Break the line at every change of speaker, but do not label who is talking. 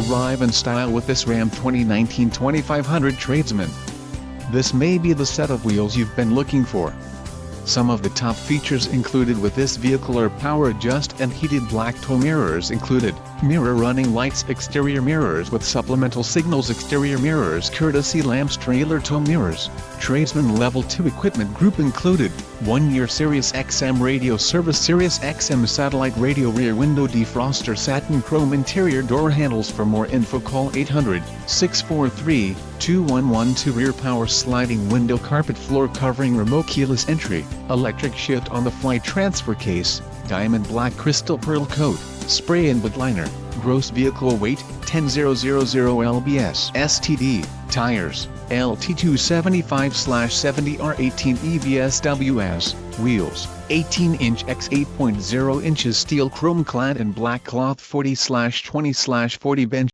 Arrive in style with this Ram 2019 2500 Tradesman. This may be the set of wheels you've been looking for. Some of the top features included with this vehicle are power adjust and heated black tow mirrors included, mirror running lights, exterior mirrors with supplemental signals, exterior mirrors, courtesy lamps, trailer tow mirrors, Tradesman Level 2 equipment group included, 1-year Sirius XM radio service, Sirius XM satellite radio, rear window defroster, satin chrome interior door handles. For more info call 800-643-2112. Rear power sliding window, carpet floor covering, remote keyless entry, electric shift on the fly, transfer case, diamond black crystal pearl coat, spray and wood liner, gross vehicle weight 10,000 lbs, STD, tires, LT 275/70R18 EVSWS, wheels, 18-inch x 8.0 inches steel chrome clad in black cloth, 40/20/40 bench.